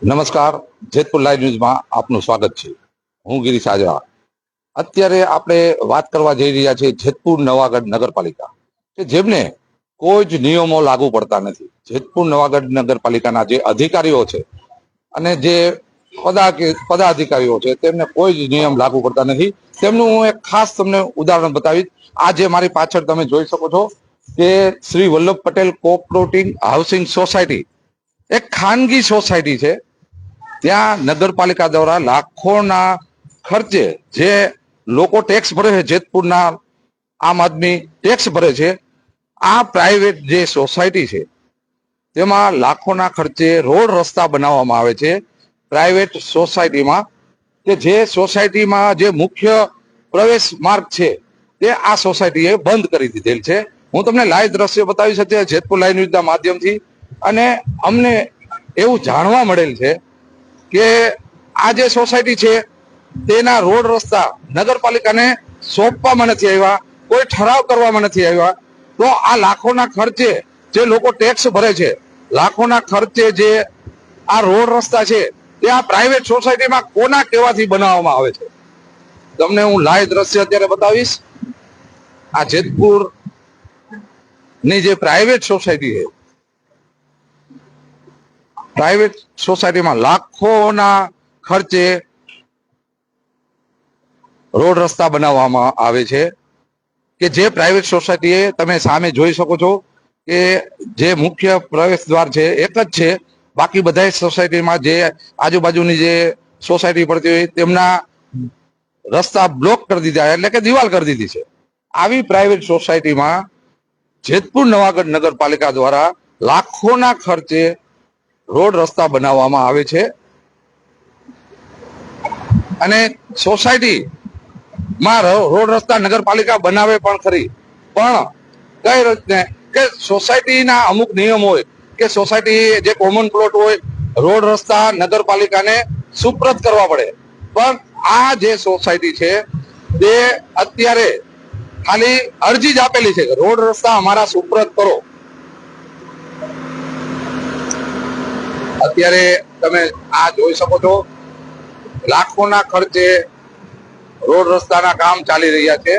નમસ્કાર, જેતપુર લાઈવ ન્યૂઝમાં આપનું સ્વાગત છે. હું ગિરીશ આજવા. અત્યારે આપણે વાત કરવા જઈ રહ્યા છીએ જેતપુર નવાગઢ નગરપાલિકા, કે જેમને કોઈ જ નિયમો લાગુ પડતા નથી. જેતપુર નવાગઢ નગરપાલિકાના જે અધિકારીઓ છે અને જે પદાધિકારીઓ છે તેમને કોઈ જ નિયમ લાગુ પડતા નથી. તેમનું હું એક ખાસ તમને ઉદાહરણ બતાવીશ. આ જે મારી પાછળ તમે જોઈ શકો છો કે Shri Vallabh Patel cooperative housing society એક ખાનગી સોસાયટી છે. ત્યાં નગરપાલિકા દ્વારા લાખોના ખર્ચે જે લોકો ટેક્સ ભરે છે, જેતપુરના આમ આદમી ટેક્સ ભરે છે, આ પ્રાઇવેટ જે સોસાયટી છે તેમાં લાખોના ખર્ચે રોડ રસ્તા બનાવવામાં આવે છે પ્રાઇવેટ સોસાયટીમાં, કે જે સોસાયટીમાં જે મુખ્ય પ્રવેશ માર્ગ છે તે આ સોસાયટીએ બંધ કરી દીધેલ છે. હું તમને લાઈવ દ્રશ્ય બતાવી શકીશ જેતપુર લાઈવ ન્યૂઝના માધ્યમથી. અને અમને એવું જાણવા મળેલ છે કે આ જે સોસાયટી છે તેના રોડ રસ્તા નગરપાલિકાને સોંપવામાં નથી આવ્યા, કોઈ ઠરાવ કરવામાં નથી આવ્યા. તો આ લાખોના ખર્ચે જે લોકો ટેક્સ ભરે છે, લાખોના ખર્ચે જે આ રોડ રસ્તા છે તે આ પ્રાઇવેટ સોસાયટીમાં કોના કહેવાથી બનાવવામાં આવે છે. તમને હું લાઈવ દ્રશ્ય અત્યારે બતાવીશ. આ જેતપુર ની જે પ્રાઇવેટ સોસાયટી છે, પ્રાઇવેટ સોસાયટીમાં લાખોના ખર્ચે રોડ રસ્તા બનાવવામાં આવે છે, કે જે પ્રાઇવેટ સોસાયટીએ તમે સામે જોઈ શકો છો કે જે મુખ્ય પ્રવેશ દ્વાર છે એક જ છે. બાકી બધા સોસાયટીમાં જે આજુબાજુની જે સોસાયટી પડતી હોય તેમના રસ્તા બ્લોક કરી દીધા, એટલે કે દિવાલ કરી દીધી છે. આવી પ્રાઇવેટ સોસાયટીમાં જેતપુર નવાગઢ નગરપાલિકા દ્વારા લાખોના ખર્ચે રોડ રસ્તા બનાવવામાં આવે છે. અને સોસાયટીમાં રોડ રસ્તા નગરપાલિકા બનાવે પણ ખરી, પણ કઈ રીતે કે સોસાયટીના અમુક નિયમ હોય કે સોસાયટી જે કોમન પ્લોટ હોય, રોડ રસ્તા નગરપાલિકાને સુપ્રત કરવા પડે. પણ આ જે સોસાયટી છે તે અત્યારે ખાલી અરજી જ આપેલી છે કે રોડ રસ્તા અમારા સુપ્રત કરો. અત્યારે તમે આ જોઈ શકો છો લાખોના ખર્ચે રોડ રસ્તાના કામ ચાલી રહ્યા છે.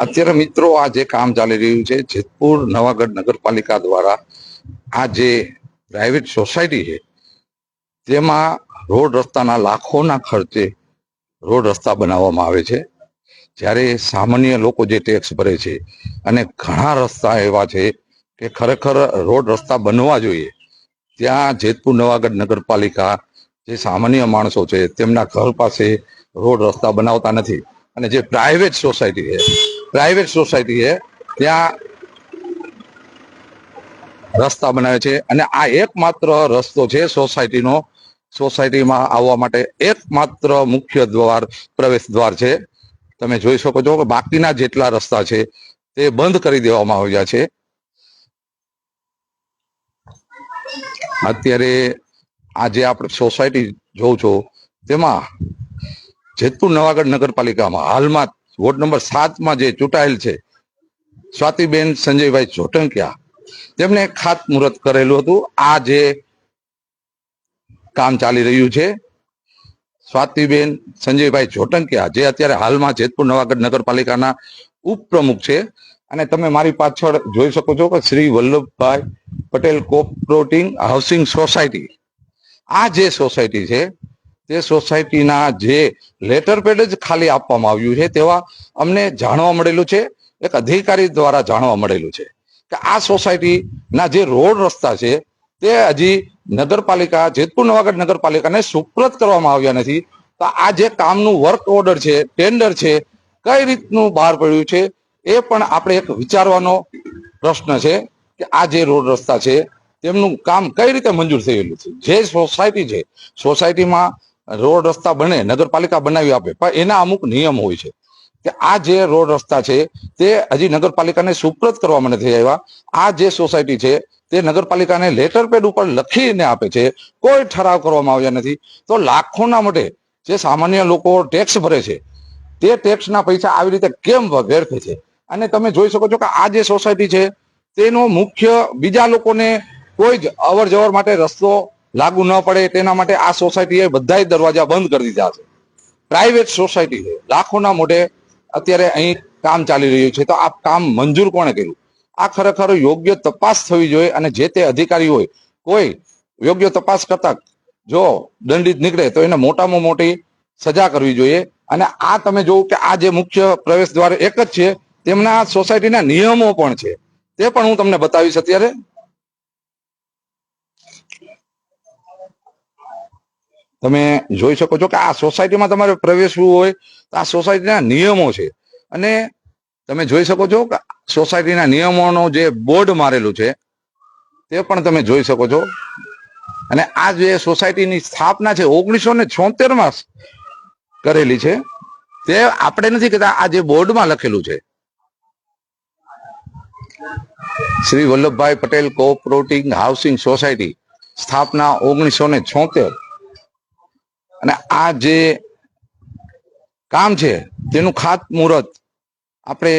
અત્યારે મિત્રો આ જે કામ ચાલી રહ્યું છે જેતપુર નવાગઢ નગરપાલિકા દ્વારા, આ જે પ્રાઇવેટ સોસાયટી છે તેમાં રોડ રસ્તાના લાખોના ખર્ચે રોડ રસ્તા બનાવવામાં આવે છે. જ્યારે સામાન્ય લોકો જે ટેક્સ ભરે છે, અને ઘણા રસ્તા એવા છે કે ખરેખર રોડ રસ્તા બનવા જોઈએ, ત્યાં જેતપુર નવાગઢ નગરપાલિકા જે સામાન્ય માણસો છે તેમના ઘર પાસે રોડ રસ્તા બનાવતા નથી. અને જે પ્રાઇવેટ સોસાયટી છે ત્યાં રસ્તા બનાવે છે. અને આ એકમાત્ર રસ્તો છે સોસાયટીનો સોસાયટીમાં આવવા માટે એકમાત્ર મુખ્ય દ્વાર પ્રવેશ દ્વાર છે. તમે જોઈ શકો છો કે બાકીના જેટલા રસ્તા છે તે બંધ કરી દેવામાં આવ્યા છે. અત્યારે આ જે આપણે સોસાયટી જોઉં છો તેમાં જેતપુર નવાગઢ નગરપાલિકામાં હાલમાં વોર્ડ નંબર 7માં જે ચૂંટાયેલ છે સ્વાતિબેન સંજયભાઈ જોટંકિયા, તેમને ખાતમુહૂર્ત કરેલું હતું. આ જે કામ ચાલી રહ્યું છે, સ્વાતિબેન સંજયભાઈ જોટંકિયા જે અત્યારે હાલમાં જેતપુર નવાગઢ નગરપાલિકાના ઉપપ્રમુખ છે. અને તમે મારી પાછળ જોઈ શકો છો કે Shri Vallabhbhai Patel cooperative housing society, આ જે સોસાયટી છે તે સોસાયટીના જે લેટર પેડ જ ખાલી આપવામાં આવ્યું છે તેવા અમને જાણવા મળેલું છે, એક અધિકારી દ્વારા જાણવા મળેલું છે કે આ સોસાયટીના જે રોડ રસ્તા છે તે હજી નગરપાલિકા જેતપુર નવાગઢ નગરપાલિકાને સુપ્રત કરવામાં આવ્યા નથી. તો આ જે કામનું વર્ક ઓર્ડર છે, ટેન્ડર છે, કઈ રીતનું બહાર પડ્યું છે એ પણ આપણે એક વિચારવાનો પ્રશ્ન છે કે આ જે રોડ રસ્તા છે તેમનું કામ કઈ રીતે મંજૂર થયેલું છે. જે સોસાયટી છે, સોસાયટીમાં રોડ રસ્તા બને નગરપાલિકા બનાવી આપે, પણ એના અમુક નિયમ હોય છે કે આ જે રોડ રસ્તા છે તે હજી નગરપાલિકાને સુપ્રત કરવામાં નથી આવ્યા. આ જે સોસાયટી છે તે નગરપાલિકાને લેટર પેડ ઉપર લખીને આપે છે, કોઈ ઠરાવ કરવામાં આવ્યા નથી. તો લાખોના માટે જે સામાન્ય લોકો ટેક્સ ભરે છે તે ટેક્સના પૈસા આવી રીતે કેમ વેડફે છે. અને તમે જોઈ શકો છો કે આ જે સોસાયટી છે તેનો મુખ્ય બીજા લોકોને કોઈ જ અવર જવર માટે રસ્તો લાગુ ન પડે તેના માટે આ સોસાયટીએ બધા દરવાજા બંધ કરી દીધા છે. પ્રાઇવેટ સોસાયટી છે, લાખોના મોઢે અત્યારે અહીં કામ ચાલી રહ્યું છે. તો આ કામ મંજૂર કોણે કર્યું? આ ખરેખર યોગ્ય તપાસ થવી જોઈએ અને જે તે અધિકારી હોય કોઈ યોગ્ય તપાસ કરતા જો દંડિત નીકળે તો એને મોટામાં મોટી સજા કરવી જોઈએ. અને આ તમે જોવું કે આ જે મુખ્ય પ્રવેશ દ્વાર એક જ છે, તેમના સોસાયટીના નિયમો પણ છે, તે પણ હું તમને બતાવીશ. અત્યારે તમે જોઈ શકો છો કે આ સોસાયટીમાં તમારે પ્રવેશવું હોય તો આ સોસાયટીના નિયમો છે. અને તમે જોઈ શકો છો કે સોસાયટીના નિયમોનો જે બોર્ડ મારેલું છે તે પણ તમે જોઈ શકો છો. અને આ જે સોસાયટીની સ્થાપના છે 1976માં કરેલી છે, તે આપણે નથી કહેતા, આ જે બોર્ડમાં લખેલું છે Shri Vallabhbhai Patel cooperative housing society, સ્થાપના 1976. અને આ જે કામ છે તેનું ખાતમુહૂર્ત આપણે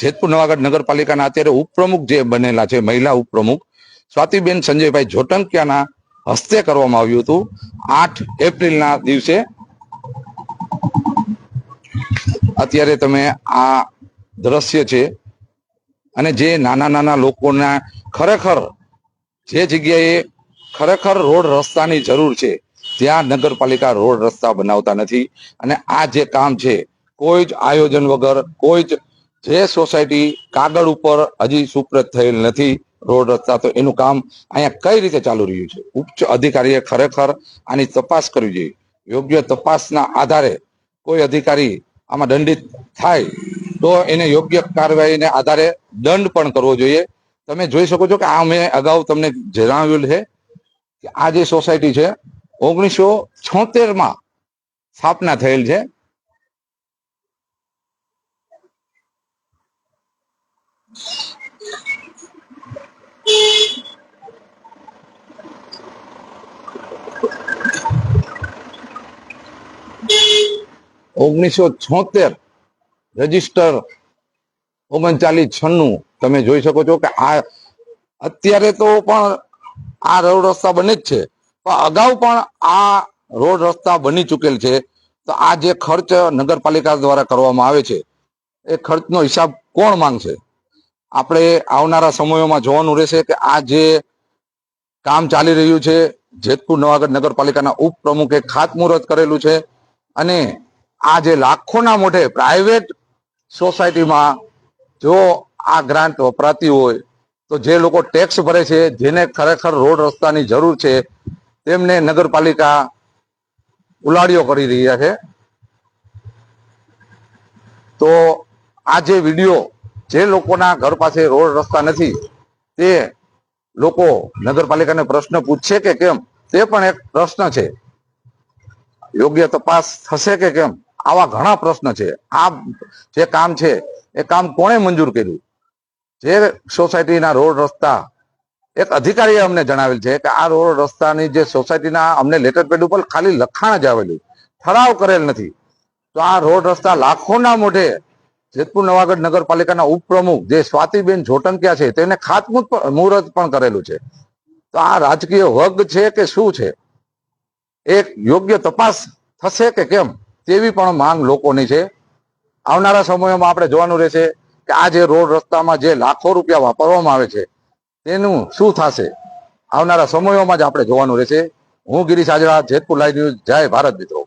જેતપુર નવાગઢ નગરપાલિકાના અત્યારે ઉપપ્રમુખ જે બનેલા છે, મહિલા ઉપપ્રમુખ સ્વાતિબેન સંજયભાઈ જોટંકિયાના હસ્તે કરવામાં આવ્યું હતું 8 એપ્રિલના દિવસે. અત્યારે તમે આ દ્રશ્ય છે અને જે નાના નાના લોકોના ખરેખર જે જગ્યાએ ખરેખર રોડ રસ્તાની જરૂર છે ત્યાં નગરપાલિકા રોડ રસ્તા બનાવતા નથી. અને આ જે કામ છે કોઈ જ આયોજન વગર, કોઈ જ જે સોસાયટી કાગળ ઉપર હજી સુપ્રત થયેલ નથી રોડ રસ્તા, તો એનું કામ અહીંયા કઈ રીતે ચાલુ રહ્યું છે. ઉચ્ચ અધિકારીએ ખરેખર આની તપાસ કરવી જોઈએ. યોગ્ય તપાસના આધારે કોઈ અધિકારી આમાં દંડિત થાય તો એને યોગ્ય કાર્યવાહીને આધારે દંડ પણ કરવો જોઈએ. તમે જોઈ શકો છો કે આ મેં અગાઉ તમને જણાવ્યું છે કે આ જે સોસાયટી છે 1976માં સ્થાપના થયેલ છે. રજીસ્ટર 3996. તમે જોઈ શકો છો કે આ અત્યારે તો પણ આ રોડ રસ્તા બને જ છે, પણ અગાઉ પણ આ રોડ રસ્તા બની ચૂકેલ છે. તો આ જે ખર્ચ નગરપાલિકા દ્વારા કરવામાં આવે છે એ ખર્ચનો હિસાબ કોણ માંગશે? આપણે આવનારા સમયોમાં જોવાનું રહેશે કે આ જે કામ ચાલી રહ્યું છે જેતપુર નવાગઢ નગરપાલિકાના ઉપપ્રમુખે ખાતમુહૂર્ત કરેલું છે. અને આ જે લાખોના મોઢે પ્રાઇવેટ સોસાયટીમાં જો આ ગ્રાન્ટ વપરાતી હોય તો જે લોકો ટેક્સ ભરે છે, જેને ખરેખર રોડ રસ્તાની જરૂર છે, તેમને નગરપાલિકા ઉલાડીઓ કરી રહ્યા છે. તો આ જે વિડીયો, જે લોકોના ઘર પાસે રોડ રસ્તા નથી તે લોકો નગરપાલિકાને પ્રશ્ન પૂછશે કે કેમ? તે પણ એક પ્રશ્ન છે. યોગ્ય તપાસ થશે કે કેમ, આવા ઘણા પ્રશ્ન છે. આ જે કામ છે એ કામ કોણે મંજૂર કર્યું? જે સોસાયટીના રોડ રસ્તા એક અધિકારીએ અમને જણાવેલ છે કે આ રોડ રસ્તાની જે સોસાયટીના અમને લેટર પેડ ઉપર ખાલી લખાણ જ આવેલું, ઠરાવ કરેલ નથી. તો આ રોડ રસ્તા લાખોના મોઢે જેતપુર નવાગઢ નગરપાલિકાના ઉપપ્રમુખ જે સ્વાતિબેન જોટંકિયા છે તેને મુહૂર્ત પણ કરેલું છે. તો આ રાજકીય વર્ગ છે કે શું છે? એક યોગ્ય તપાસ થશે કે કેમ તેવી પણ માંગ લોકોની છે. આવનારા સમયોમાં આપણે જોવાનું રહેશે કે આ જે રોડ રસ્તામાં જે લાખો રૂપિયા વાપરવામાં આવે છે તેનું શું થશે. આવનારા સમયોમાં જ આપણે જોવાનું રહેશે. હું ગિરીશ આજરા, જેતપુર લાઈવ ન્યૂઝ. જય ભારત મિત્રો.